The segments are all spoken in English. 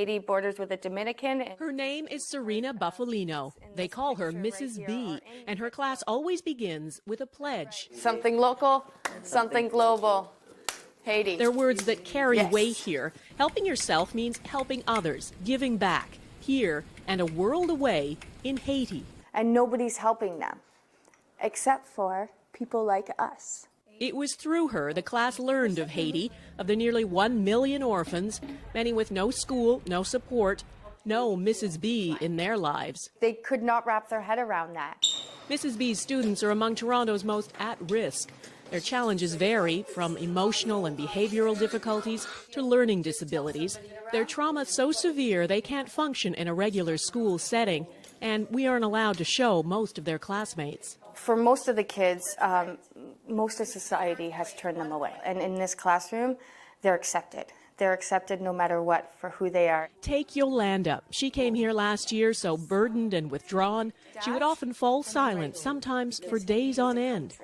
Haiti borders with the Dominican. Her name is Serena Buffalino. They call her Mrs. B, and her class always begins with a pledge. Something local, something global. Haiti. They're words that carry Yes. weight here. Helping yourself means helping others, giving back, here and a world away in Haiti. And nobody's helping them, except for people like us. It was through her the class learned of Haiti, of the nearly 1 million orphans, many with no school, no support, no Mrs. B in their lives. They could not wrap their head around that. Mrs. B's students are among Toronto's most at risk. Their challenges vary from emotional and behavioral difficulties to learning disabilities. Their trauma so severe they can't function in a regular school setting, and we aren't allowed to show most of their classmates. For most of the kids, most of society has turned them away. And in this classroom, they're accepted. They're accepted no matter what for who they are. Take Yolanda. She came here last year so burdened and withdrawn, she would often fall silent, sometimes for days on end.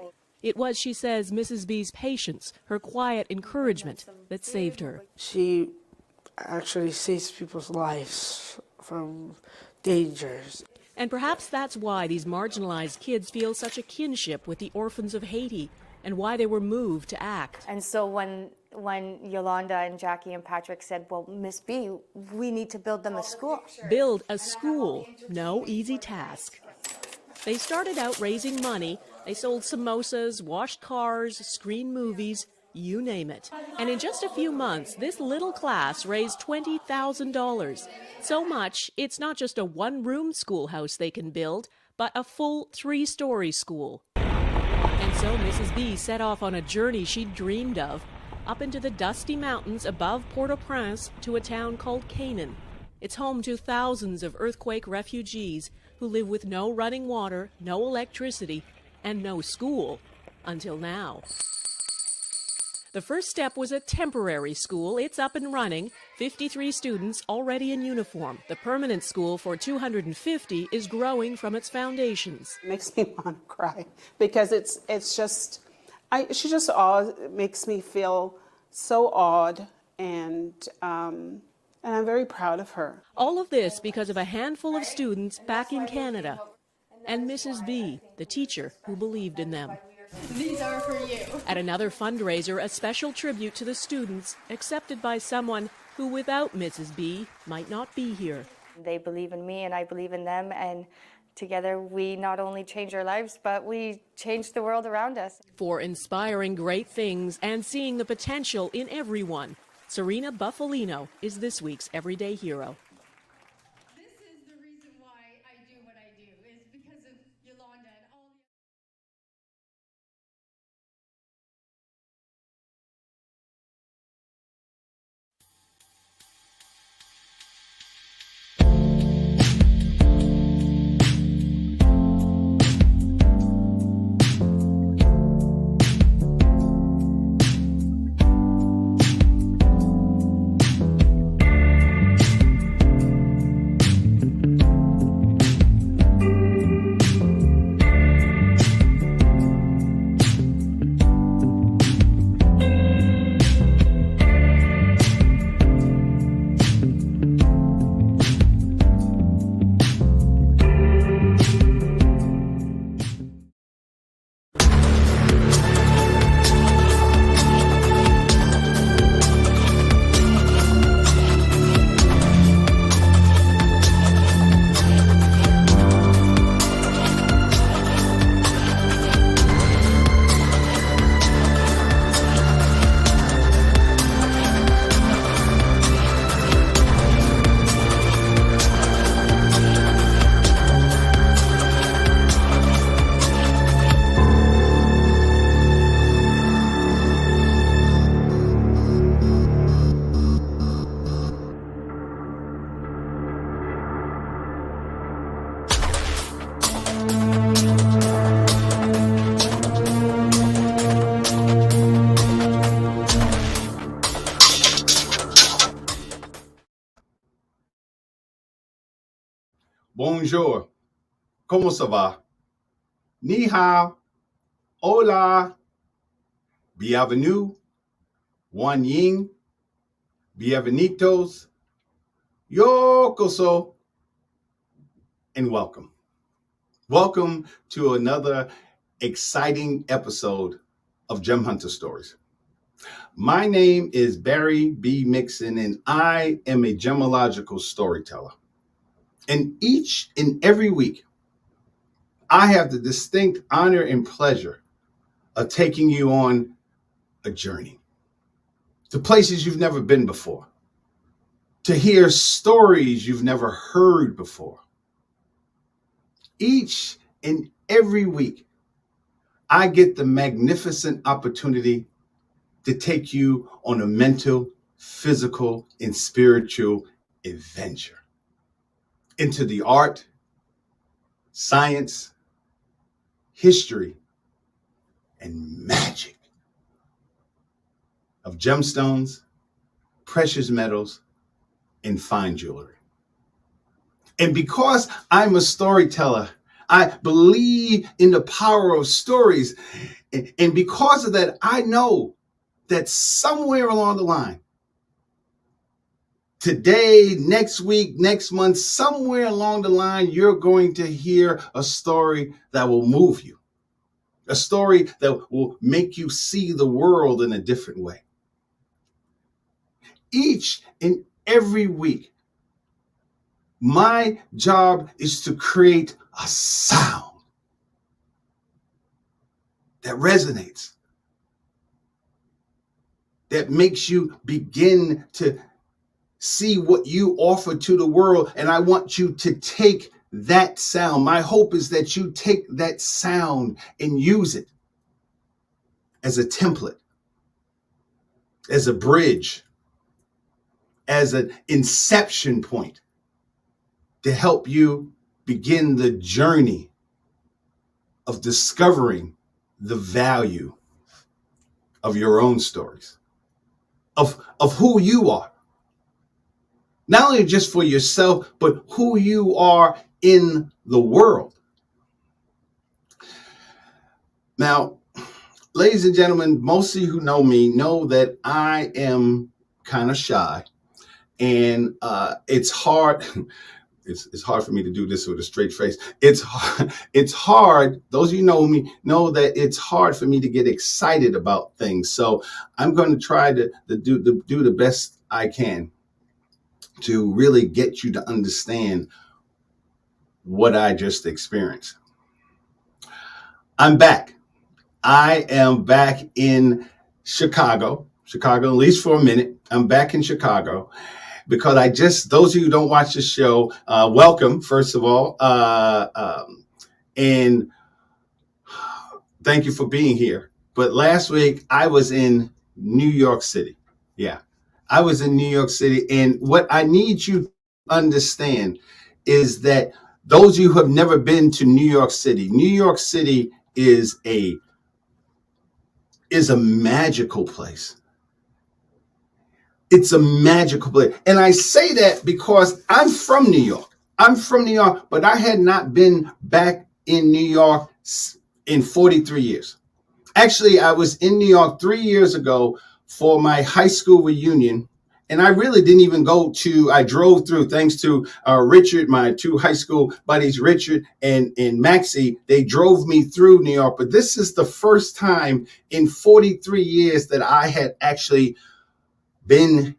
It was, she says, Mrs. B's patience, her quiet encouragement, that saved her. She actually saves people's lives from dangers. And perhaps that's why these marginalized kids feel such a kinship with the orphans of Haiti, and why they were moved to act. And so when Yolanda and Jackie and Patrick said, well, Miss B, we need to build them a school. Build a school, no easy task. They started out raising money. They sold samosas, washed cars, screened movies, you name it. And in just a few months, this little class raised $20,000. So much, it's not just a one-room schoolhouse they can build, but a full 3-story school. And so Mrs. B set off on a journey she'd dreamed of, up into the dusty mountains above Port-au-Prince to a town called Canaan. It's home to thousands of earthquake refugees who live with no running water, no electricity, and no school, until now. The first step was a temporary school. It's up and running, 53 students already in uniform. The permanent school for 250 is growing from its foundations. It makes me want to cry because she just makes me feel so awed, and I'm very proud of her. All of this because of a handful of students back in Canada, and Mrs. B, the teacher who believed in them. These are for you. At another fundraiser, a special tribute to the students, accepted by someone who, without Mrs. B, might not be here. They believe in me and I believe in them, and together we not only change our lives, but we change the world around us. For inspiring great things and seeing the potential in everyone, Serena Buffalino is this week's Everyday Hero. This is the reason why I do what I do, is because of Yolanda and all the... Bonjour. ¿Cómo se va? Ni hao. Hola. Bienvenue. Wan Ying. Bienvenidos. Yokoso, and welcome. Welcome to another exciting episode of Gem Hunter Stories. My name is Barry B. Mixon, and I am a gemological storyteller. And each and every week, I have the distinct honor and pleasure of taking you on a journey to places you've never been before, to hear stories you've never heard before. Each and every week, I get the magnificent opportunity to take you on a mental, physical, and spiritual adventure into the art, science, history, and magic of gemstones, precious metals, and fine jewelry. And because I'm a storyteller, I believe in the power of stories. And because of that, I know that somewhere along the line, today, next week, next month, somewhere along the line, you're going to hear a story that will move you, a story that will make you see the world in a different way. Each and every week, my job is to create a sound that resonates, that makes you begin to see what you offer to the world. And I want you to take that sound. My hope is that you take that sound and use it as a template, as a bridge, as an inception point to help you begin the journey of discovering the value of your own stories, of who you are. Not only just for yourself, but who you are in the world. Now, ladies and gentlemen, most of you who know me know that I am kind of shy, and it's hard. It's hard for me to do this with a straight face. It's hard. Those of you who know me know that it's hard for me to get excited about things. So I'm going to try to do the best I can to really get you to understand what I just experienced. I'm back. I am back in Chicago, at least for a minute. I'm back in Chicago because those of you who don't watch the show, welcome, first of all. And thank you for being here. But last week, I was in New York City. Yeah, I was in New York City. And what I need you to understand is that those of you who have never been to New York City is a magical place. It's a magical place. And I say that because I'm from New York. But I had not been back in New York in 43 years. Actually, I was in New York 3 years ago for my high school reunion. And I really didn't even I drove through, thanks to Richard, my two high school buddies, Richard and Maxie. They drove me through New York. But this is the first time in 43 years that I had actually been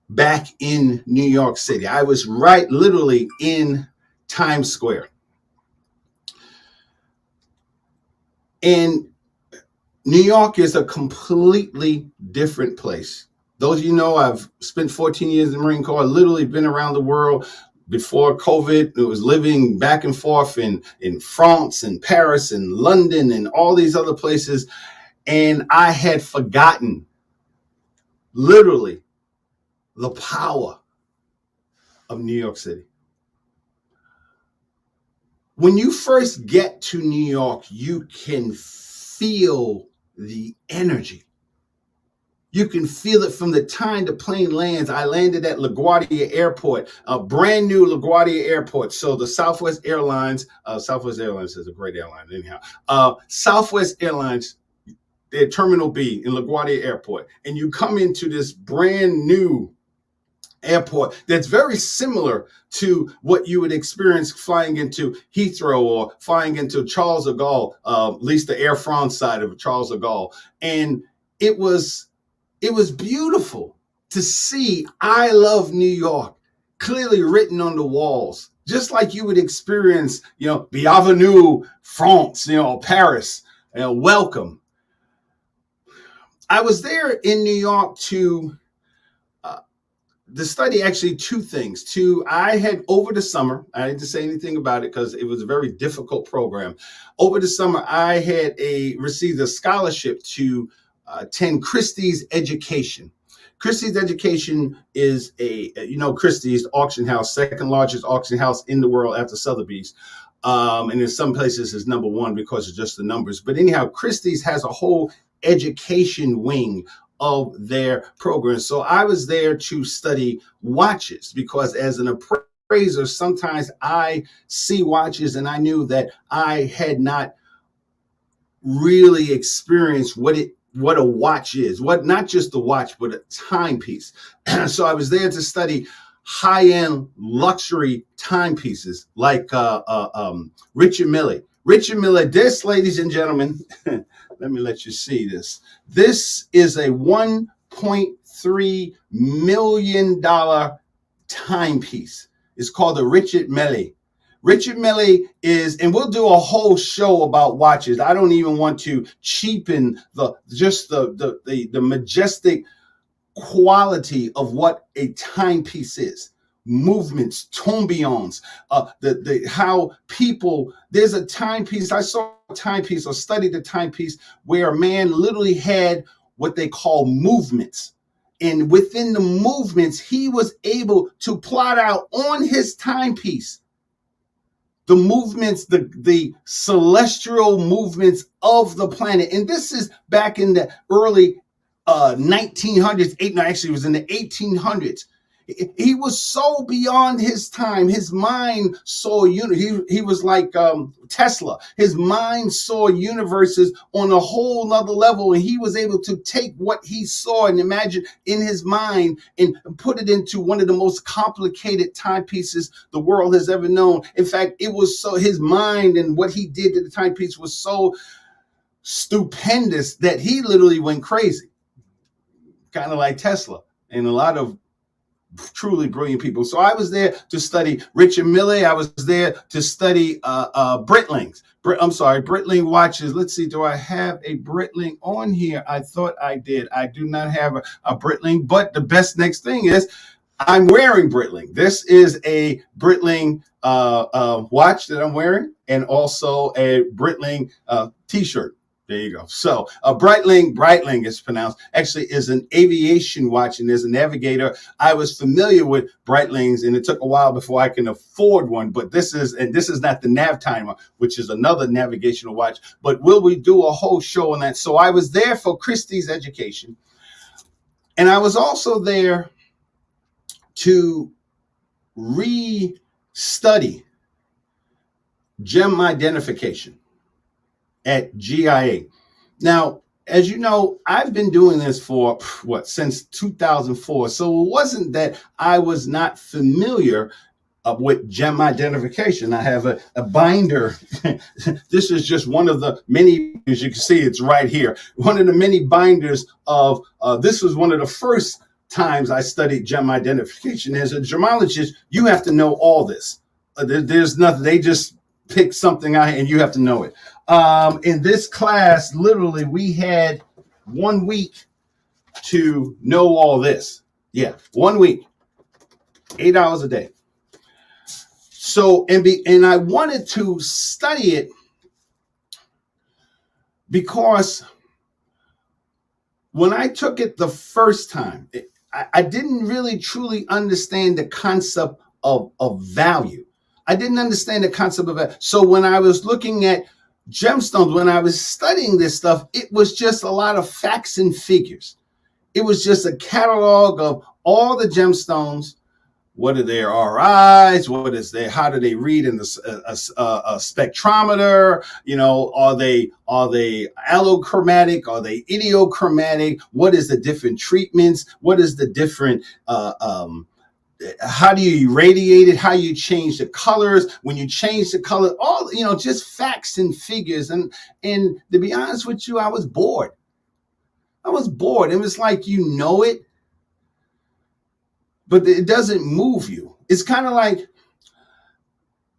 back in New York City. I was literally in Times Square. And New York is a completely different place. Those of you know, I've spent 14 years in the Marine Corps, literally been around the world. Before COVID, it was living back and forth in France and Paris and London and all these other places. And I had forgotten, literally, the power of New York City. When you first get to New York, you can feel the energy. You can feel it from the time the plane lands. I landed at LaGuardia Airport, a brand new LaGuardia Airport. So the Southwest Airlines is a great airline anyhow. Southwest Airlines, their Terminal B in LaGuardia Airport. And you come into this brand new airport that's very similar to what you would experience flying into Heathrow or flying into Charles de Gaulle, at least the Air France side of Charles de Gaulle. And it was beautiful to see "I love New York" clearly written on the walls, just like you would experience, Bienvenue France, Paris, welcome. I was there in New York to study actually two things. I had over the summer, I didn't say anything about it because it was a very difficult program. Over the summer, I had received a scholarship to attend Christie's Education. Christie's Education is Christie's auction house, second largest auction house in the world after Sotheby's. And in some places it's number one because of just the numbers. But anyhow, Christie's has a whole education wing of their program. So I was there to study watches because as an appraiser, sometimes I see watches and I knew that I had not really experienced what a watch is, not just the watch, but a timepiece. So I was there to study high-end luxury timepieces like Richard Mille. Richard Mille, this, ladies and gentlemen, let me let you see this. This is a $1.3 million timepiece. It's called the Richard Mille. Richard Mille is, and we'll do a whole show about watches. I don't even want to cheapen the majestic quality of what a timepiece is. Movements, tourbillons, how people, there's a timepiece. I saw a timepiece or studied a timepiece where a man literally had what they call movements. And within the movements, he was able to plot out on his timepiece the movements, the celestial movements of the planet. And this is back in the early 1900s. Actually, it was in the 1800s. He was so beyond his time. His mind saw he was like Tesla. His mind saw universes on a whole nother level, and he was able to take what he saw and imagine in his mind and put it into one of the most complicated timepieces the world has ever known. In fact, it was so his mind and what he did to the timepiece was so stupendous that he literally went crazy, kind of like Tesla and a lot of truly brilliant people. So I was there to study Richard Mille. I was there to study Breitlings. Breitling watches. Let's see. Do I have a Breitling on here? I thought I did. I do not have a Breitling. But the best next thing is I'm wearing Breitling. This is a Breitling watch that I'm wearing, and also a Breitling T-shirt. There you go. So Breitling is pronounced, actually is an aviation watch, and as a navigator, I was familiar with Breitlings, and it took a while before I can afford one, but this is not the Nav Timer, which is another navigational watch, but will we do a whole show on that? So I was there for Christie's Education, and I was also there to re-study gem identification at GIA. Now, as you know, I've been doing this for since 2004. So it wasn't that I was not familiar with gem identification. I have a binder. This is just one of the many, as you can see, it's right here. One of the many binders of, this was one of the first times I studied gem identification. As a gemologist, you have to know all this. There's nothing, they just pick something out and you have to know it. In this class, literally, we had 1 week to know all this. Yeah, 1 week, 8 hours a day. So, and I wanted to study it because when I took it the first time, I didn't really truly understand the concept of value. I didn't understand the concept of it. So when I was looking at gemstones, when I was studying this stuff, it was just a lot of facts and figures. It was just a catalog of all the gemstones. What are their RIs? What is their? How do they read in the a spectrometer? You know, are they allochromatic? Are they idiochromatic? What is the different treatments? What is the different how do you irradiate it, how you change the colors, when you change the color, all, just facts and figures. And to be honest with you, I was bored. It was like, it, but it doesn't move you. It's kind of like,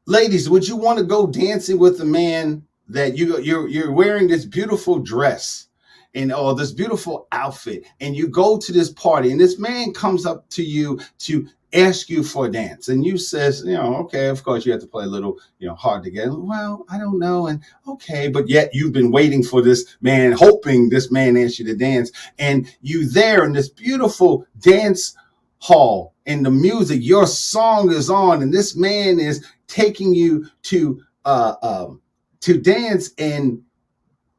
ladies, would you want to go dancing with a man that you're wearing this beautiful dress or this beautiful outfit, and you go to this party, and this man comes up to you to ask you for a dance, and you says, okay, of course you have to play a little, hard to get. Well, I don't know, and okay, but yet you've been waiting for this man, hoping this man asks you to dance, and you there in this beautiful dance hall, and the music, your song is on, and this man is taking you to dance, and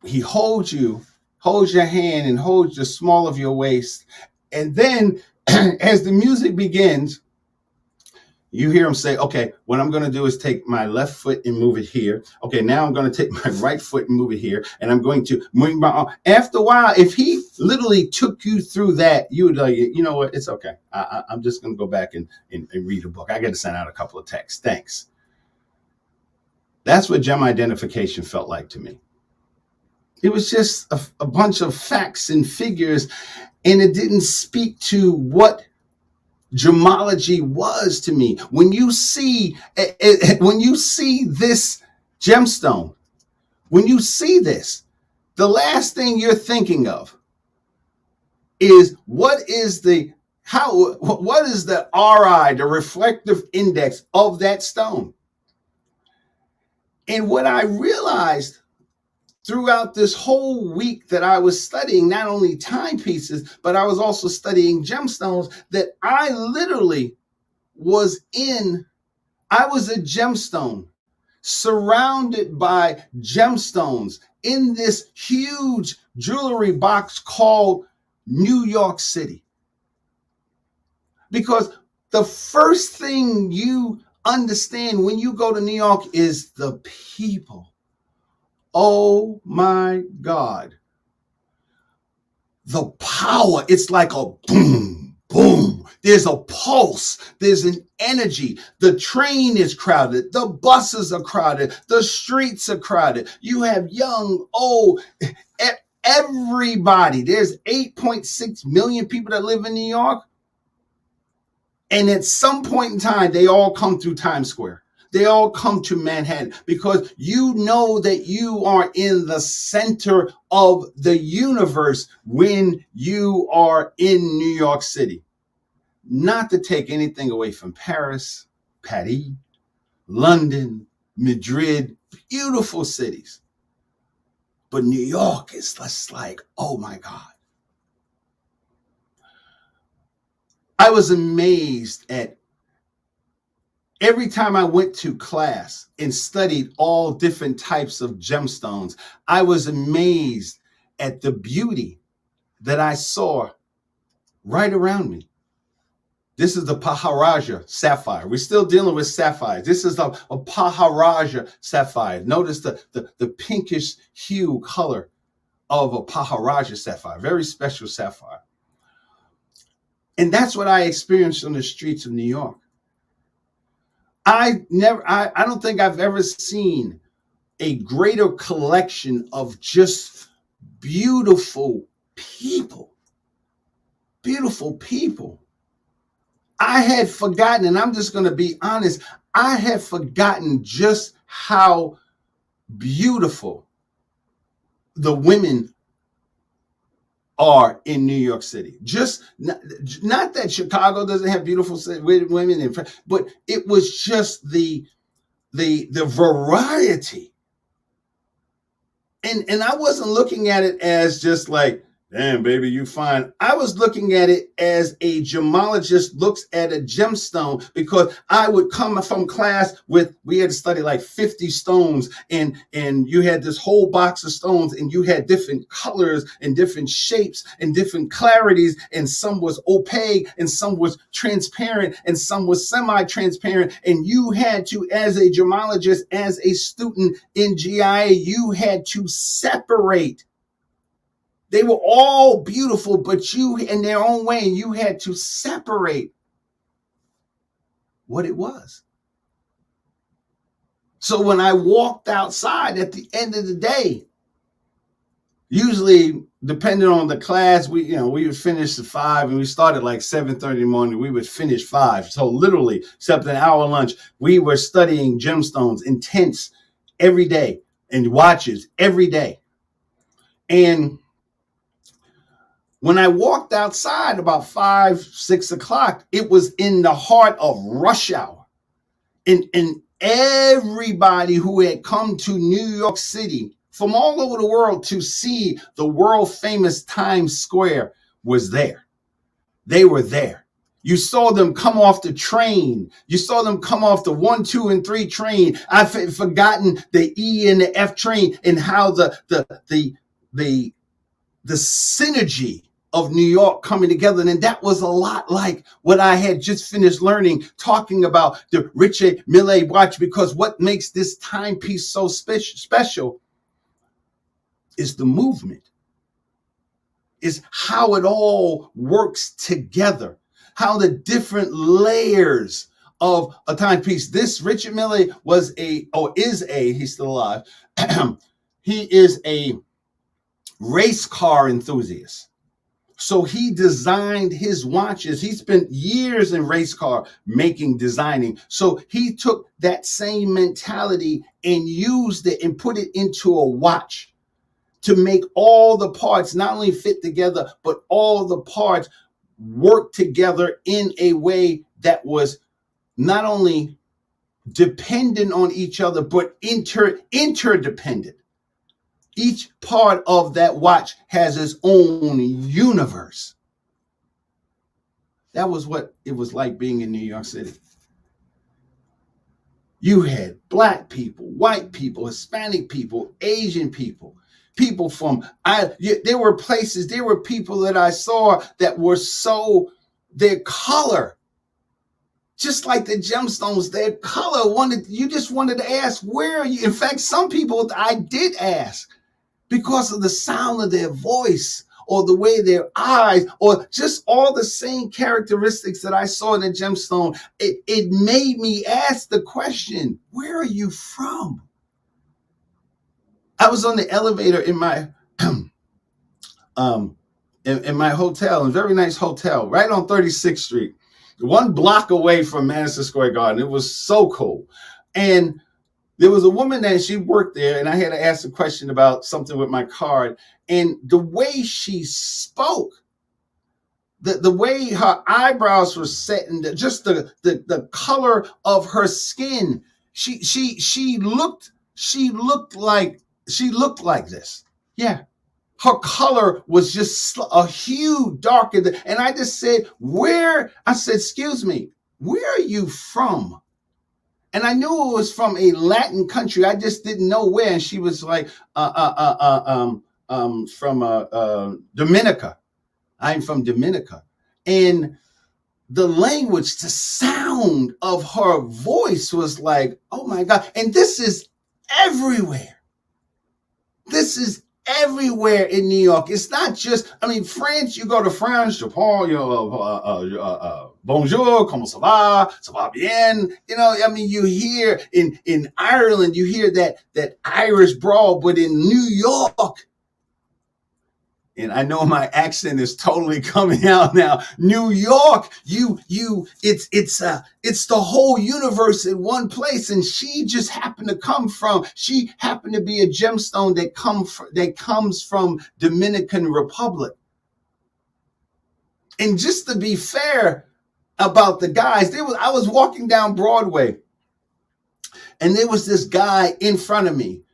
he holds your hand and holds the small of your waist, and then as the music begins, you hear him say, okay, what I'm going to do is take my left foot and move it here. Okay, now I'm going to take my right foot and move it here. And I'm going to move my arm. After a while, if he literally took you through that, you would like, you know what, it's okay. I'm just going to go back and read a book. I got to send out a couple of texts. Thanks. That's what gem identification felt like to me. It was just a bunch of facts and figures, and it didn't speak to what gemology was to me. When you see this gemstone, when you see this, the last thing you're thinking of is what is the RI, the reflective index of that stone. And what I realized throughout this whole week that I was studying not only timepieces, but I was also studying gemstones, that I literally was a gemstone surrounded by gemstones in this huge jewelry box called New York City. Because the first thing you understand when you go to New York is the people. Oh my God. The power, it's like a boom, boom. There's a pulse. There's an energy. The train is crowded. The buses are crowded. The streets are crowded. You have young, old, everybody. There's 8.6 million people that live in New York. And at some point in time, they all come through Times Square. They all come to Manhattan because you know that you are in the center of the universe when you are in New York City. Not to take anything away from Paris, London, Madrid, beautiful cities. But New York is just like, oh my God. I was amazed at every time I went to class and studied all different types of gemstones, I was amazed at the beauty that I saw right around me. This is the Maharaja sapphire. We're still dealing with sapphires. This is a Maharaja sapphire. Notice the pinkish hue color of a Maharaja sapphire, very special sapphire. And that's what I experienced on the streets of New York. I don't think I've ever seen a greater collection of just beautiful people. Beautiful people. I had forgotten, and I'm just going to be honest, I had forgotten just how beautiful the women are in New York City. Just not that Chicago doesn't have beautiful women, but it was just the variety. And I wasn't looking at it as just like, damn, baby, you fine. I was looking at it as a gemologist looks at a gemstone, because I would come from class we had to study like 50 stones, and you had this whole box of stones, and you had different colors and different shapes and different clarities, and some was opaque and some was transparent and some was semi-transparent. And you had to, as a gemologist, as a student in GIA, you had to separate. They were all beautiful, but you, in their own way, you had to separate what it was. So when I walked outside at the end of the day, usually depending on the class, we would finish at 5 and we started like 7:30 in the morning. We would finish 5. So literally, except an hour lunch, we were studying gemstones intense every day and watches every day. And when I walked outside about 5, 6 o'clock, it was in the heart of rush hour. And everybody who had come to New York City from all over the world to see the world famous Times Square was there. They were there. You saw them come off the train. You saw them come off the 1, 2, and 3 train. I've forgotten the E and the F train and how the synergy of New York coming together. And that was a lot like what I had just finished learning, talking about the Richard Mille watch, because what makes this timepiece so special is the movement, is how it all works together, how the different layers of a timepiece. This Richard Mille he's still alive. He is a race car enthusiast. So he designed his watches. He spent years in race car designing. So he took that same mentality and used it and put it into a watch to make all the parts not only fit together, but all the parts work together in a way that was not only dependent on each other, but interdependent. Each part of that watch has its own universe. That was what it was like being in New York City. You had Black people, white people, Hispanic people, Asian people, people there were people that I saw that were their color, just like the gemstones, their color you just wanted to ask, where are you? In fact, some people I did ask, because of the sound of their voice or the way their eyes, or just all the same characteristics that I saw in the gemstone. It made me ask the question, where are you from? I was on the elevator in my in my hotel, a very nice hotel, right on 36th Street, 1 block away from Madison Square Garden. It was so cool. And there was a woman that she worked there, and I had to ask a question about something with my card. And the way she spoke, the way her eyebrows were set, and just the color of her skin, she looked like this. Yeah, her color was just a hue darker. And I just said, excuse me, where are you from? And I knew it was from a Latin country. I just didn't know where. And she was like, from Dominica. I'm from Dominica. And the language, the sound of her voice was like, oh my God. And this is everywhere. This is everywhere in New York. It's not just, France, you go to France, Japan, bonjour, comment ça va bien. You hear in Ireland, you hear that Irish brawl, but in New York, and I know my accent is totally coming out now. New York, it's the whole universe in one place. And she just happened to be a gemstone that comes from Dominican Republic. And just to be fair about the guys, I was walking down Broadway, and there was this guy in front of me.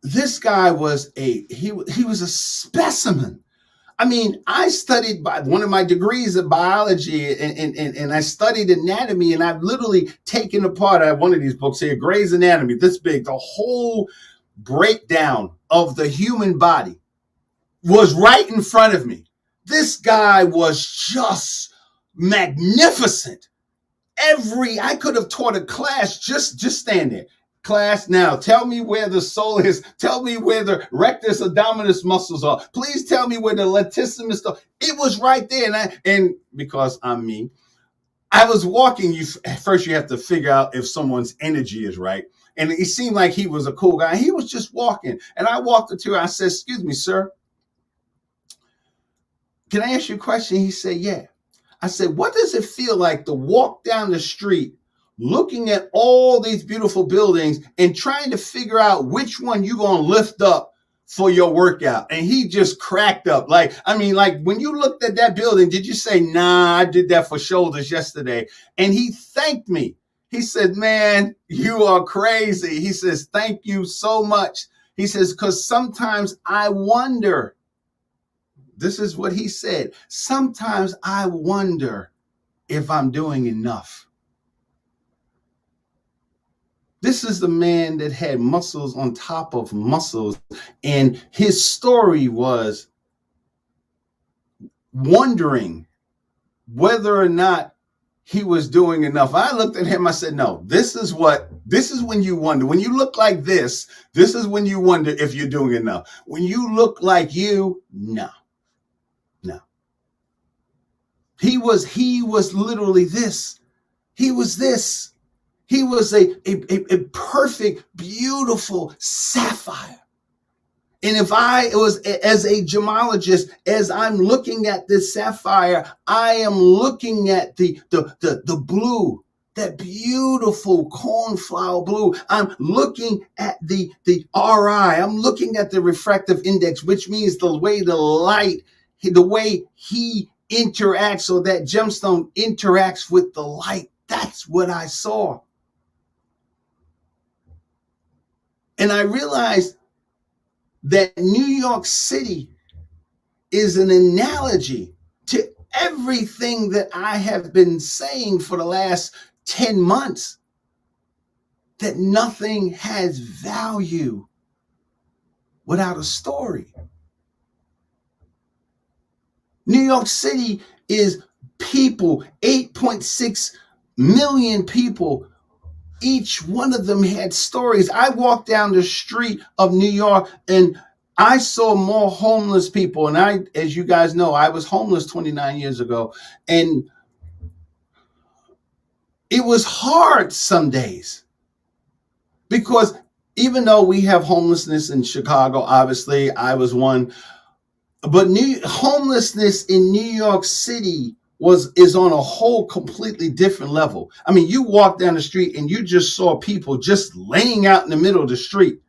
This guy was he was a specimen. I studied by one of my degrees of biology, and I studied anatomy, and I've literally taken apart, I have one of these books here, Gray's Anatomy, this big, the whole breakdown of the human body was right in front of me. This guy was just magnificent. I could have taught a class, just stand there. Class, now tell me where the soul is. Tell me where the rectus abdominis muscles are. Please tell me where the latissimus. It was right there, and because I'm me, I was walking. First you have to figure out if someone's energy is right. And it seemed like he was a cool guy. He was just walking. And I walked up to him. I said, "Excuse me, sir. Can I ask you a question?" He said, "Yeah." I said, "What does it feel like to walk down the street looking at all these beautiful buildings and trying to figure out which one you're going to lift up for your workout?" And he just cracked up. Like, I mean, like when you looked at that building, did you say, "Nah, I did that for shoulders yesterday"? And he thanked me. He said, "Man, you are crazy." He says, "Thank you so much." He says, "Because sometimes I wonder," this is what he said, "sometimes I wonder if I'm doing enough." This is the man that had muscles on top of muscles. And his story was wondering whether or not he was doing enough. I looked at him, I said, "No, this is when you wonder. When you look like this is when you wonder if you're doing enough. When you look like you, no. He was literally this. He was this. He was a perfect, beautiful sapphire. And if I was, as a gemologist, as I'm looking at this sapphire, I am looking at the blue, that beautiful cornflower blue. I'm looking at the RI. I'm looking at the refractive index, which means the way the light, the way he interacts, or that gemstone interacts with the light. That's what I saw. And I realized that New York City is an analogy to everything that I have been saying for the last 10 months, that nothing has value without a story. New York City is people, 8.6 million people. Each one of them had stories. I walked down the street of New York and I saw more homeless people. And as you guys know, I was homeless 29 years ago. And it was hard some days because even though we have homelessness in Chicago, obviously I was one, but homelessness in New York City is on a whole completely different level. I mean, you walk down the street and you just saw people just laying out in the middle of the street.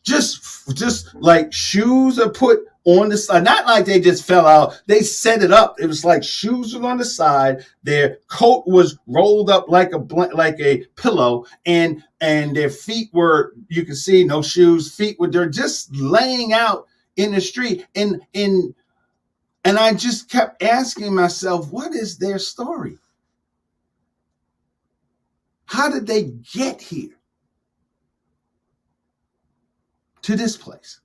Just like shoes are put on the side, not like they just fell out. They set it up. It was like shoes were on the side. Their coat was rolled up like a pillow, and their feet were, you can see no shoes. Feet were, they're just laying out in the street. And I just kept asking myself, what is their story? How did they get here to this place?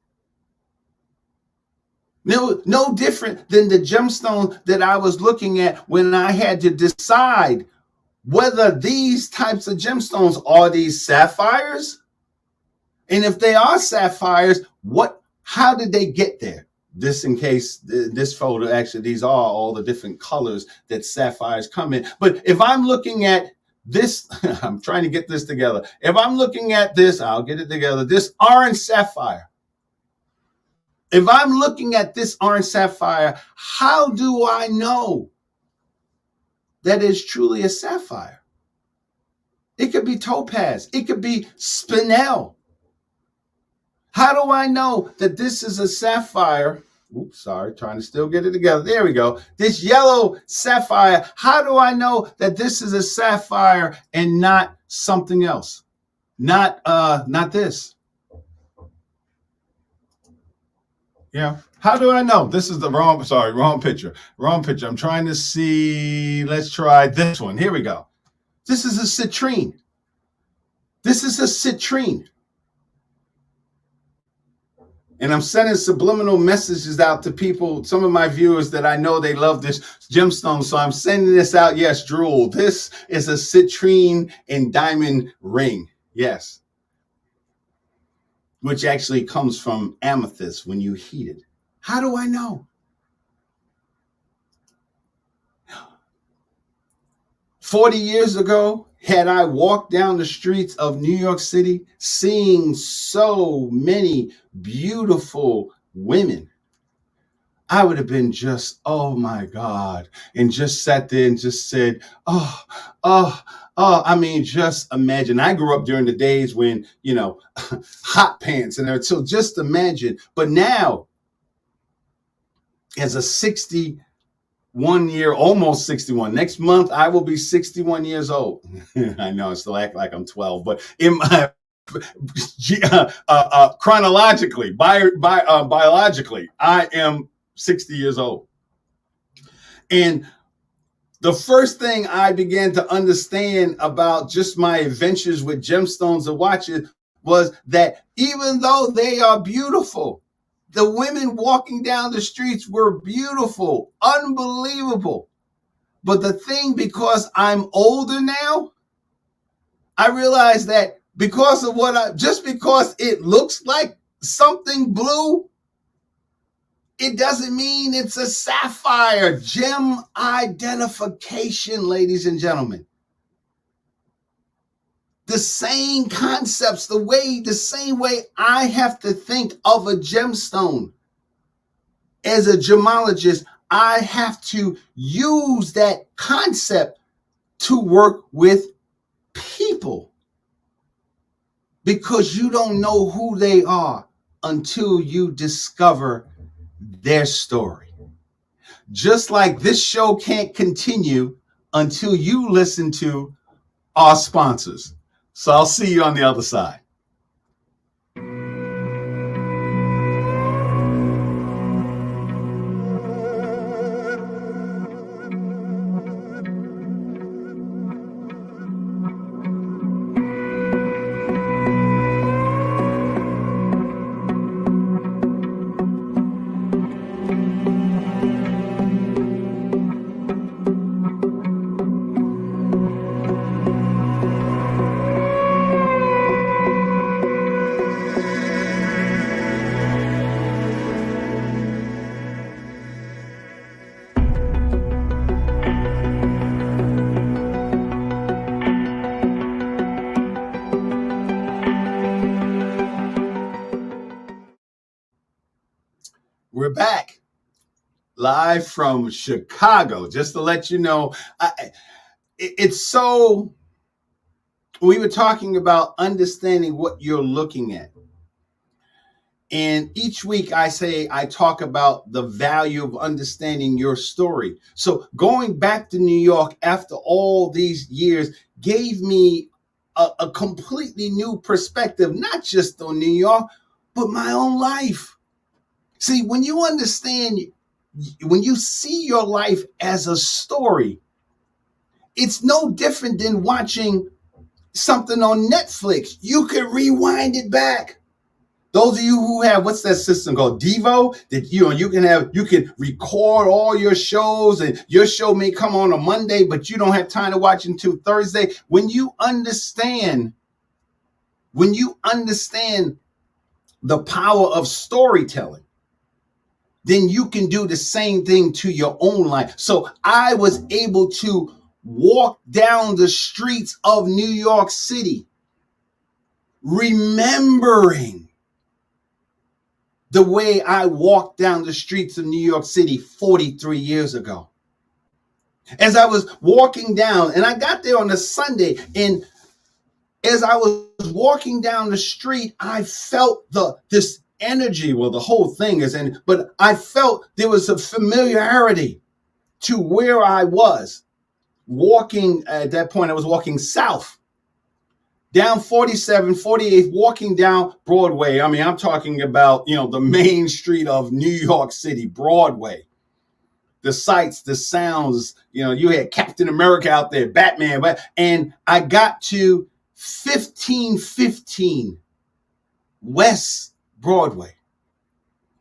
No different than the gemstone that I was looking at when I had to decide whether these types of gemstones are these sapphires. And if they are sapphires, how did they get there? This in case this photo, actually, these are all the different colors that sapphires come in. But if I'm looking at this, I'm trying to get this together. If I'm looking at this, I'll get it together. This orange sapphire. If I'm looking at this orange sapphire, how do I know that it's truly a sapphire? It could be topaz. It could be spinel. How do I know that this is a sapphire? Oops, sorry, trying to still get it together. There we go. This yellow sapphire. How do I know that this is a sapphire and not something else? Not this. Yeah. How do I know? This is the wrong picture. Wrong picture. I'm trying to see. Let's try this one. Here we go. This is a citrine. This is a citrine. And I'm sending subliminal messages out to people, some of my viewers that I know they love this gemstone. So I'm sending this out. Yes, Drool. This is a citrine and diamond ring. Yes. Which actually comes from amethyst when you heat it. How do I know? 40 years ago, had I walked down the streets of New York City, seeing so many beautiful women, I would have been just, oh my God, and just sat there and just said, oh, oh, oh. I mean, just imagine. I grew up during the days when, hot pants and everything. So just imagine. But now, as a 61 year, almost 61, next month, I will be 61 years old. I know I still act like I'm 12, but in my chronologically, biologically, I am 60 years old. And the first thing I began to understand about just my adventures with gemstones and watches was that even though they are beautiful, the women walking down the streets were beautiful, unbelievable. But the thing, because I'm older now, I realize that because of just because it looks like something blue, it doesn't mean it's a sapphire. Gem identification, ladies and gentlemen. The same concepts, the same way I have to think of a gemstone. As a gemologist, I have to use that concept to work with people, because you don't know who they are until you discover their story. Just like this show can't continue until you listen to our sponsors. So I'll see you on the other side. We're back live from Chicago. Just to let you know, we were talking about understanding what you're looking at. And each week I talk about the value of understanding your story. So going back to New York after all these years gave me a completely new perspective, not just on New York, but my own life. See, when you understand, when you see your life as a story, it's no different than watching something on Netflix. You can rewind it back. Those of you who have, what's that system called, Devo, that you can record all your shows, and your show may come on a Monday, but you don't have time to watch until Thursday. When you understand the power of storytelling, then you can do the same thing to your own life. So I was able to walk down the streets of New York City, remembering the way I walked down the streets of New York City 43 years ago. As I was walking down, and I got there on a Sunday, and as I was walking down the street, I felt this energy. Well, the whole thing is in, but I felt there was a familiarity to where I was walking. At that point, I was walking south, down 47, 48th, walking down Broadway. I mean, I'm talking about, the main street of New York City, Broadway. The sights, the sounds, you had Captain America out there, Batman, and I got to 1515 West Broadway.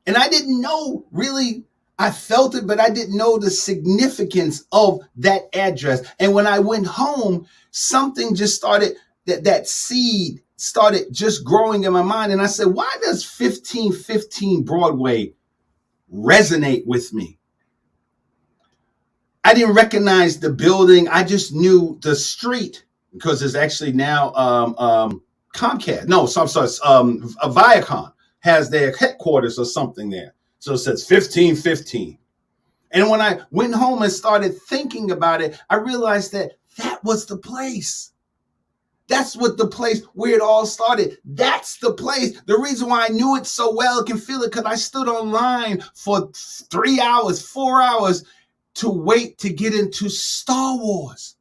And I didn't know really, I felt it, but I didn't know the significance of that address. And when I went home, something just started, that seed started just growing in my mind. And I said, why does 1515 Broadway resonate with me? I didn't recognize the building. I just knew the street because it's actually now Comcast. No, so I'm sorry, Viacom has their headquarters or something there. So it says 1515. And when I went home and started thinking about it, I realized that that was the place. That's what the place where it all started. That's the place. The reason why I knew it so well, I can feel it because I stood online for 3 hours, 4 hours to wait to get into Star Wars.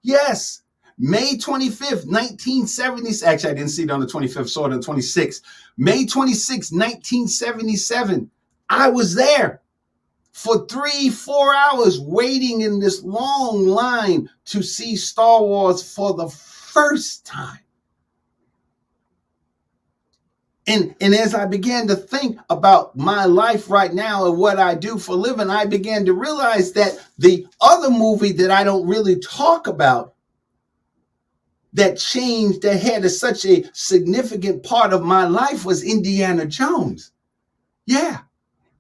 Yes, May 25th, 1970. Actually, I didn't see it on the 25th, saw it on the 26th. May 26th, 1977. I was there for 3-4 hours waiting in this long line to see Star Wars for the first time. And as I began to think about my life right now and what I do for a living, I began to realize that the other movie that I don't really talk about that changed, that had such a significant part of my life was Indiana Jones. Yeah.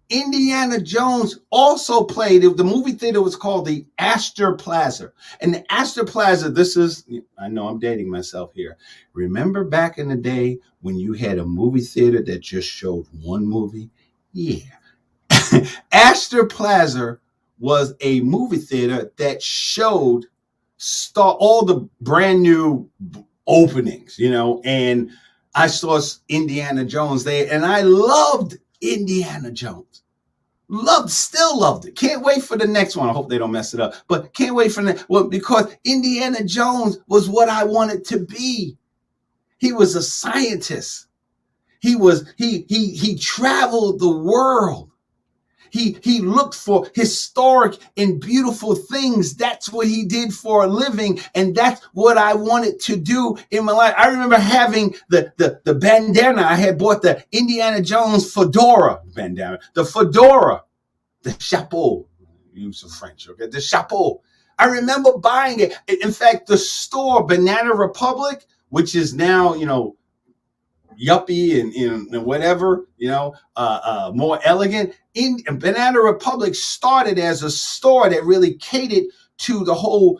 Indiana Jones also played, the movie theater was called the Astor Plaza. And the Astor Plaza, this is, I know I'm dating myself here. Remember back in the day when you had a movie theater that just showed one movie? Yeah. Astor Plaza was a movie theater that showed all the brand new openings, and I saw Indiana Jones there, and I loved Indiana Jones. Still loved it. Can't wait for the next one. I hope they don't mess it up, but can't wait for that. Well, because Indiana Jones was what I wanted to be. He was a scientist. He traveled the world. He looked for historic and beautiful things. That's what he did for a living. And that's what I wanted to do in my life. I remember having the bandana. I had bought the Indiana Jones fedora bandana, the chapeau. Use some French, okay? The chapeau. I remember buying it. In fact, the store, Banana Republic, which is now, yuppie and whatever, more elegant. In Banana Republic started as a store that really catered to the whole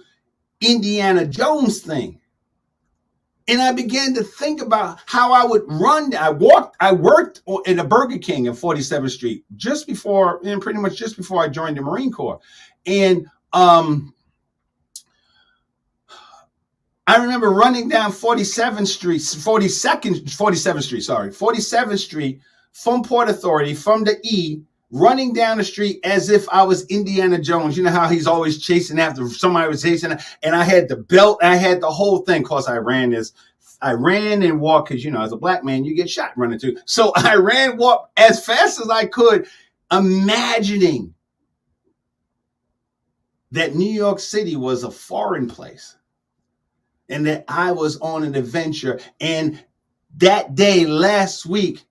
Indiana Jones thing. And I began to think about how I would run. I worked in a Burger King in 47th Street pretty much just before I joined the Marine Corps. And I remember running down 47th Street from Port Authority, from the E, running down the street as if I was Indiana Jones. You know how he's always chasing after somebody was chasing, and I had the belt, I had the whole thing. Of course, I ran and walked because, as a black man, you get shot running too. So I walked as fast as I could, imagining that New York City was a foreign place. And that I was on an adventure. And that day, last week,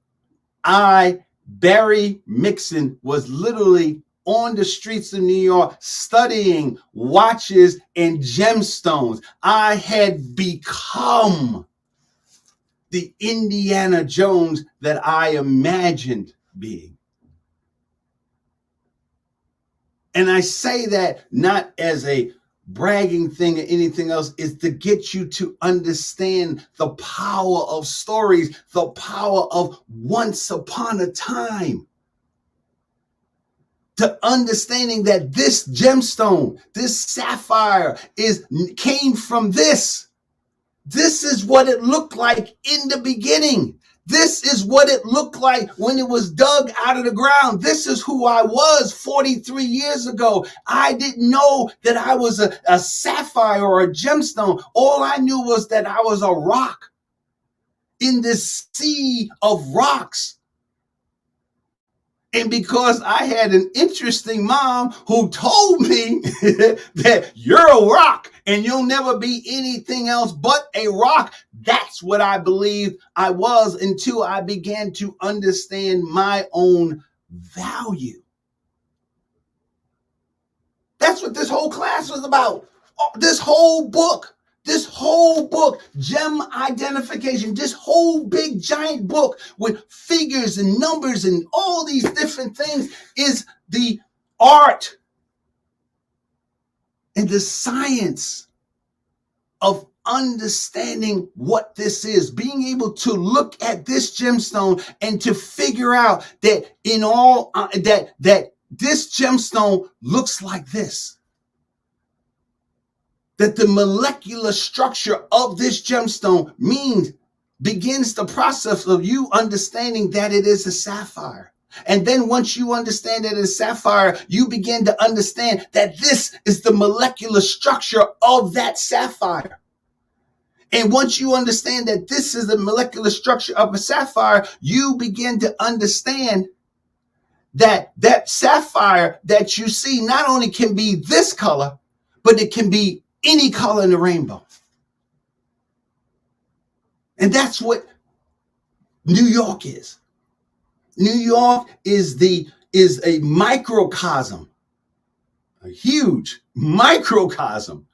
Barry Mixon, was literally on the streets of New York studying watches and gemstones. I had become the Indiana Jones that I imagined being. And I say that not as a bragging thing or anything else, is to get you to understand the power of stories, the power of once upon a time. To understanding that this gemstone, this sapphire came from this. This is what it looked like in the beginning. This is what it looked like when it was dug out of the ground. This is who I was 43 years ago. I didn't know that I was a sapphire or a gemstone. All I knew was that I was a rock in this sea of rocks. And because I had an interesting mom who told me that you're a rock and you'll never be anything else but a rock, that's what I believed I was until I began to understand my own value. That's what this whole class was about. This whole book, gem identification, this whole big giant book with figures and numbers and all these different things is the art and the science of understanding what this is, being able to look at this gemstone and to figure out that that this gemstone looks like this, that the molecular structure of this gemstone begins the process of you understanding that it is a sapphire. And then once you understand that it's sapphire, you begin to understand that this is the molecular structure of that sapphire. And once you understand that this is the molecular structure of a sapphire, you begin to understand that that sapphire that you see not only can be this color, but it can be any color in the rainbow. And that's what New York is. New York is a microcosm, a huge microcosm,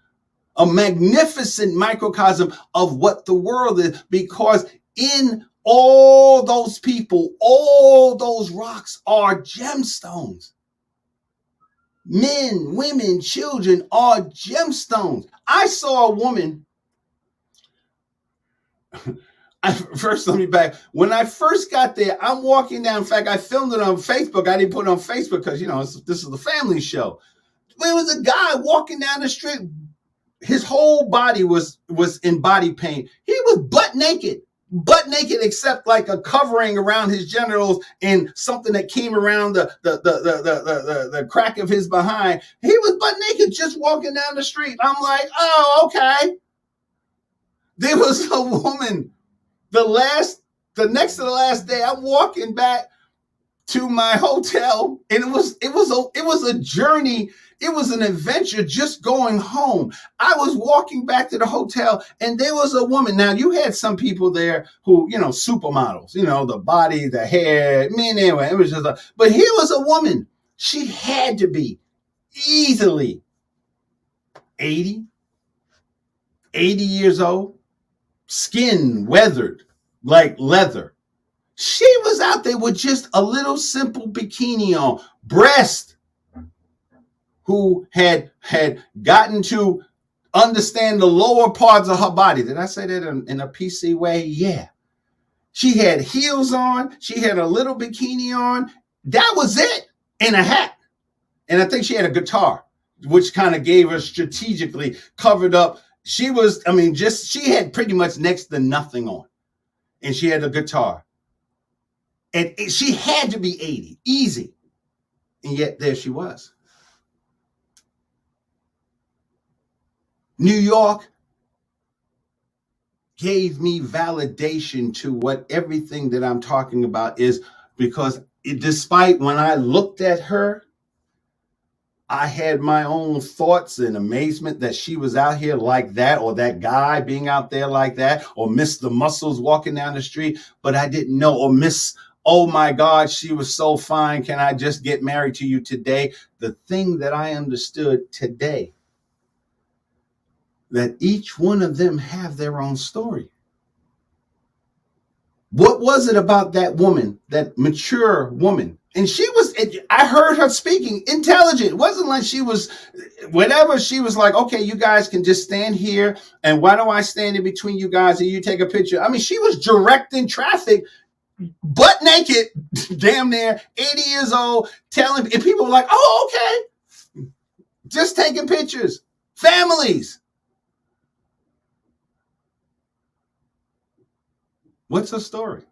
a magnificent microcosm of what the world is, because in all those people, all those rocks are gemstones. Men, women, children are gemstones. I saw a woman. First, let me back. When I first got there, I'm walking down. In fact, I filmed it on Facebook. I didn't put it on Facebook because, this is the family show. There was a guy walking down the street. His whole body was in body paint. He was butt naked except like a covering around his genitals and something that came around the crack of his behind. He was butt naked just walking down the street. I'm like, oh, okay. There was a woman. The next to the last day, I'm walking back to my hotel, and it was a journey. It was an adventure just going home. I was walking back to the hotel, and there was a woman. Now, you had some people there who, supermodels, the body, the hair. Anyway, it was just but here was a woman. She had to be easily 80 years old, skin weathered like leather. She was out there with just a little simple bikini on, breast, who had gotten to understand the lower parts of her body. Did I say that in a PC way? Yeah. She had heels on. She had a little bikini on. That was it. And a hat. And I think she had a guitar, which kind of gave her strategically covered up. She had pretty much next to nothing on. And she had a guitar. And she had to be 80, easy. And yet there she was. New York gave me validation to what everything that I'm talking about is, because despite when I looked at her, I had my own thoughts and amazement that she was out here like that, or that guy being out there like that, or Miss the Muscles walking down the street, but I didn't know, or Miss, oh my God, she was so fine. Can I just get married to you today? The thing that I understood today, that each one of them have their own story. What was it about that woman, that mature woman? And I heard her speaking intelligent. It wasn't like she was, whatever. She was like, okay, you guys can just stand here. And why don't I stand in between you guys and you take a picture? I mean, she was directing traffic, butt naked, damn near 80 years old, and people were like, oh, okay. Just taking pictures. Families. What's her story?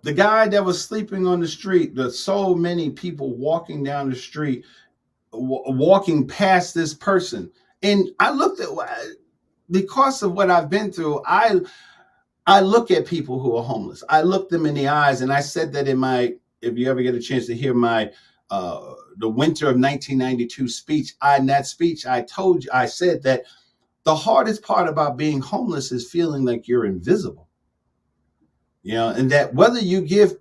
The guy that was sleeping on the street, there's so many people walking down the street, walking past this person. And I looked at, because of what I've been through, I look at people who are homeless. I look them in the eyes, and I said that if you ever get a chance to hear my, the winter of 1992 speech, in that speech, I said that the hardest part about being homeless is feeling like you're invisible. And that whether you give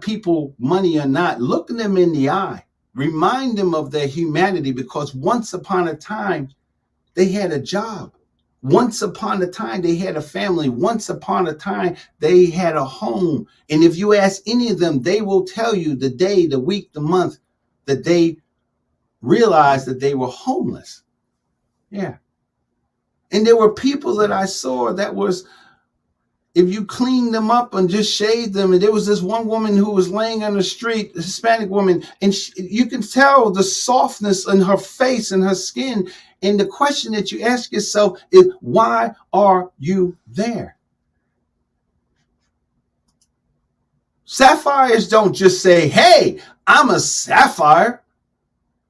people money or not, look them in the eye, remind them of their humanity, because once upon a time, they had a job. Once upon a time, they had a family. Once upon a time, they had a home. And if you ask any of them, they will tell you the day, the week, the month that they realized that they were homeless. Yeah. And there were people that I saw that was, if you clean them up and just shade them, and there was this one woman who was laying on the street, a Hispanic woman, and you can tell the softness in her face and her skin. And the question that you ask yourself is, why are you there? Sapphires don't just say, hey, I'm a sapphire.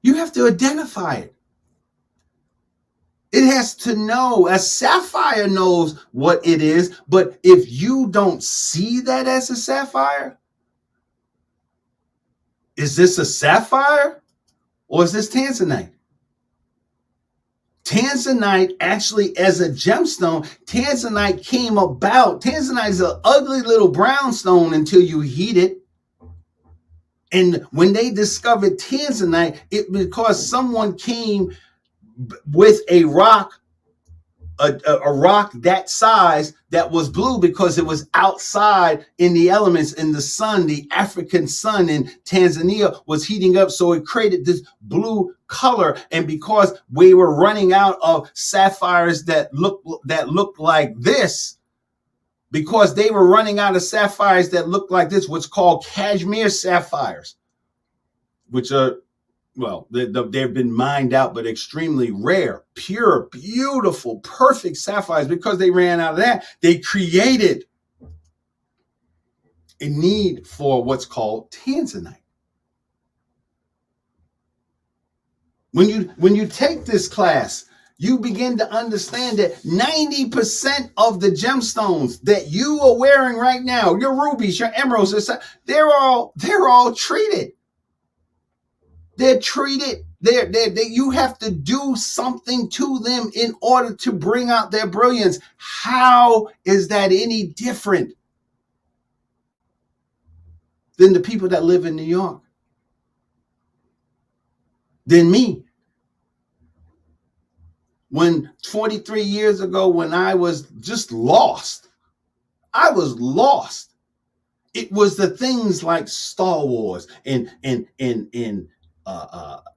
You have to identify it. It has to know. A sapphire knows what it is, but if you don't see that as a sapphire, is this a sapphire or is this tanzanite? Tanzanite actually, as a gemstone, tanzanite came about. Tanzanite is an ugly little brown stone until you heat it. And when they discovered tanzanite, it because someone came with a rock, a rock that size that was blue, because it was outside in the elements, in the sun. The African sun in Tanzania was heating up, so it created this blue color. And because we were running out of sapphires that look like this, because they were running out of sapphires that look like this, what's called cashmere sapphires, which are, well, they've been mined out, but extremely rare, pure, beautiful, perfect sapphires. Because they ran out of that, they created a need for what's called tanzanite. When you take this class, you begin to understand that 90% of the gemstones that you are wearing right now, your rubies, your emeralds, they're all treated. They're treated. You have to do something to them in order to bring out their brilliance. How is that any different than the people that live in New York? Than me? When 43 years ago, when I was just lost, I was lost. It was the things like Star Wars and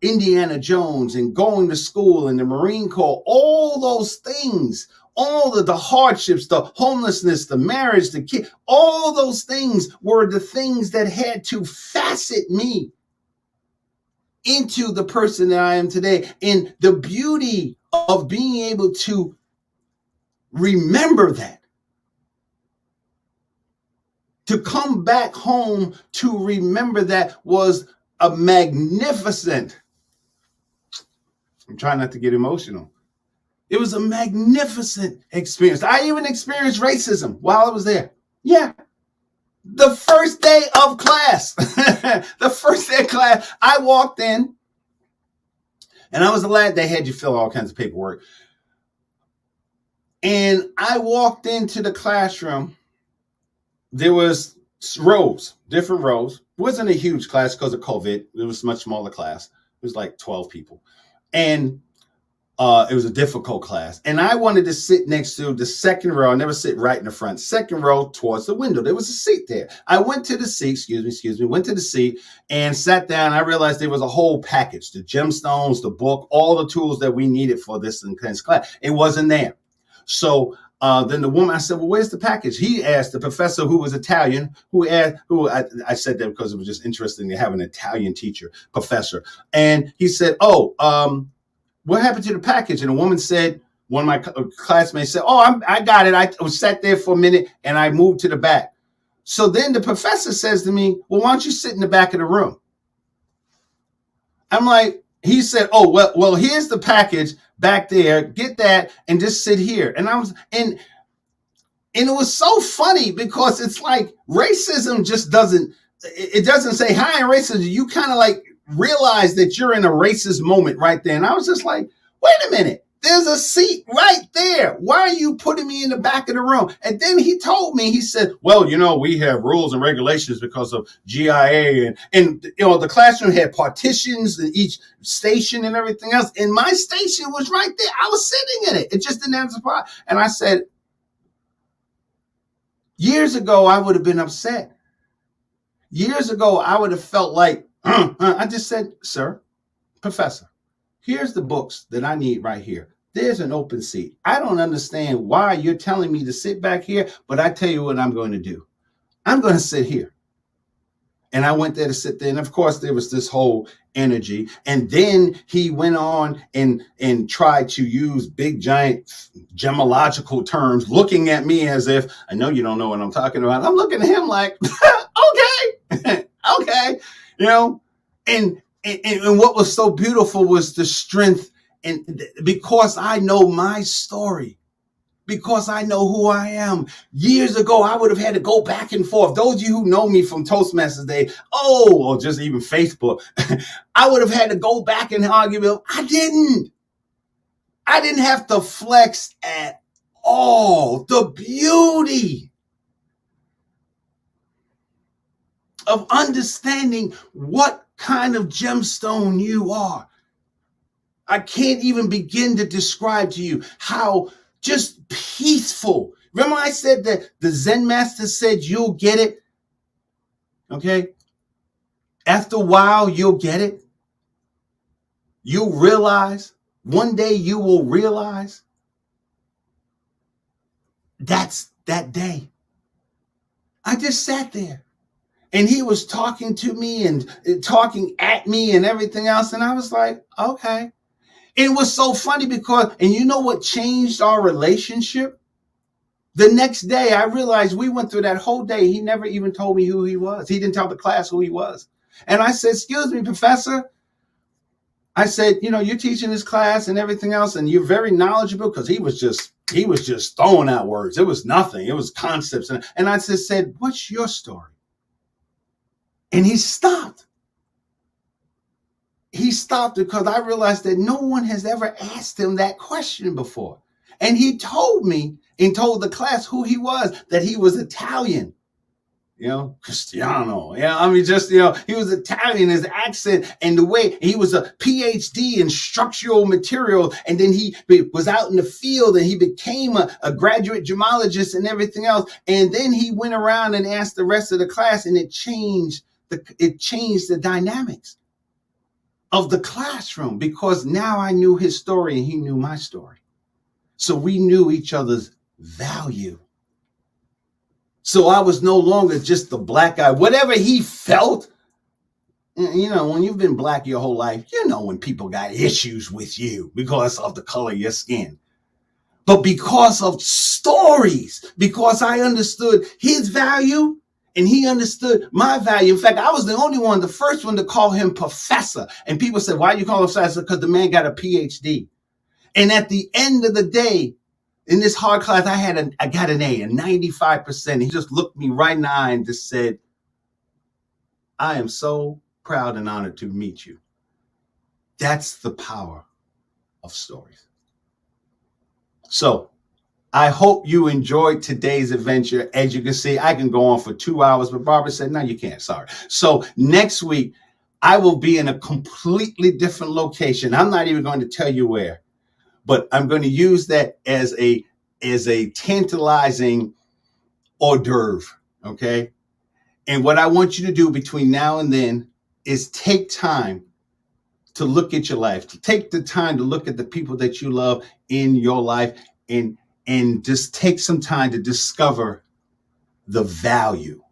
Indiana Jones and going to school and the Marine Corps, all those things, all of the hardships, the homelessness, the marriage, the kid, all those things were the things that had to facet me into the person that I am today. And the beauty of being able to remember that, to come back home to remember that, was a magnificent, I'm trying not to get emotional. It was a magnificent experience. I even experienced racism while I was there. Yeah. The first day of class, I walked in, and I was the lad. They had you fill all kinds of paperwork. And I walked into the classroom. There was rows, different rows. It wasn't a huge class because of COVID. It was a much smaller class. It was like 12 people. And it was a difficult class. And I wanted to sit next to the second row. I never sit right in the front. Second row towards the window. There was a seat there. I went to the seat, went to the seat and sat down. I realized there was a whole package, the gemstones, the book, all the tools that we needed for this intense class. It wasn't there. So then the woman, I said, well, where's the package? He asked the professor, who was Italian, I said that because it was just interesting to have an Italian professor. And he said, what happened to the package? And the woman said, one of my classmates said, I got it. I was sat there for a minute and I moved to the back. So then the professor says to me, well, why don't you sit in the back of the room? I'm like, he said, well, here's the package back there. Get that and just sit here. And and it was so funny because it's like racism just doesn't say hi in racism. You kind of like realize that you're in a racist moment right there. And I was just like, wait a minute, there's a seat right there. Why are you putting me in the back of the room? And then he told me, he said, well, we have rules and regulations because of GIA. And the classroom had partitions in each station and everything else. And my station was right there. I was sitting in it. It just didn't have a spot. And I said, years ago, I would have been upset. Years ago, I would have felt like, I just said, sir, Professor, here's the books that I need right here. There's an open seat. I don't understand why you're telling me to sit back here, but I tell you what I'm going to do. I'm going to sit here. And I went there to sit there. And of course, there was this whole energy. And then he went on and tried to use big, giant gemological terms, looking at me as if, I know you don't know what I'm talking about. I'm looking at him like, okay, okay. You know, and what was so beautiful was the strength. And because I know my story, because I know who I am. Years ago, I would have had to go back and forth. Those of you who know me from Toastmasters Day, or just even Facebook, I would have had to go back and argue. I didn't have to flex at all. The beauty of understanding what kind of gemstone you are. I can't even begin to describe to you how just peaceful. Remember I said that the Zen master said you'll get it? Okay? After a while, you'll get it. You'll realize. One day you will realize. That's that day. I just sat there. And he was talking to me and talking at me and everything else. And I was like, okay. It was so funny because, and you know what changed our relationship? The next day, I realized we went through that whole day. He never even told me who he was. He didn't tell the class who he was. And I said, excuse me, professor. I said, you know, you're teaching this class and everything else, and you're very knowledgeable, because he was just throwing out words. It was nothing. It was concepts. And I just said, what's your story? And he stopped. He stopped because I realized that no one has ever asked him that question before. And he told me and told the class who he was, that he was Italian, you know, Cristiano. Yeah, I mean, just, you know, he was Italian, his accent and the way he was a PhD in structural material. And then he was out in the field and he became a graduate gemologist and everything else. And then he went around and asked the rest of the class, and it changed the dynamics of the classroom, because now I knew his story and he knew my story. So we knew each other's value. So I was no longer just the black guy. Whatever he felt, you know, when you've been black your whole life, you know when people got issues with you because of the color of your skin. But because of stories, because I understood his value, and he understood my value. In fact, I was the only one, the first one to call him professor. And people said, why do you call him professor? Because the man got a PhD. And at the end of the day, in this hard class, I got an A, a 95%. He just looked me right in the eye and just said, I am so proud and honored to meet you. That's the power of stories. So I hope you enjoyed today's adventure. As you can see, I can go on for 2 hours, but Barbara said, no, you can't. Sorry. So next week, I will be in a completely different location. I'm not even going to tell you where, but I'm going to use that as a tantalizing hors d'oeuvre. Okay. And what I want you to do between now and then is take time to look at your life, to take the time to look at the people that you love in your life, and just take some time to discover the value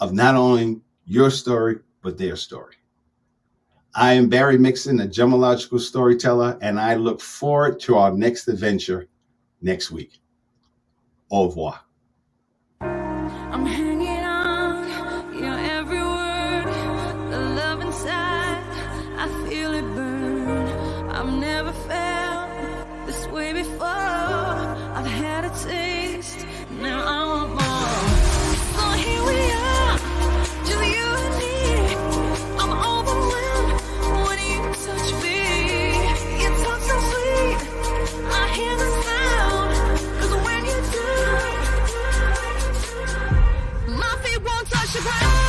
of not only your story, but their story. I am Barry Mixon, a gemological storyteller, and I look forward to our next adventure next week. Au revoir. I'm hanging on your every word, the love inside, I feel it burn. I've never felt this way before. I've had a taste, now I want more. So here we are, just you and me. I'm overwhelmed when you touch me. You talk so sweet, I hear the sound, 'cause when you do, my feet won't touch the ground.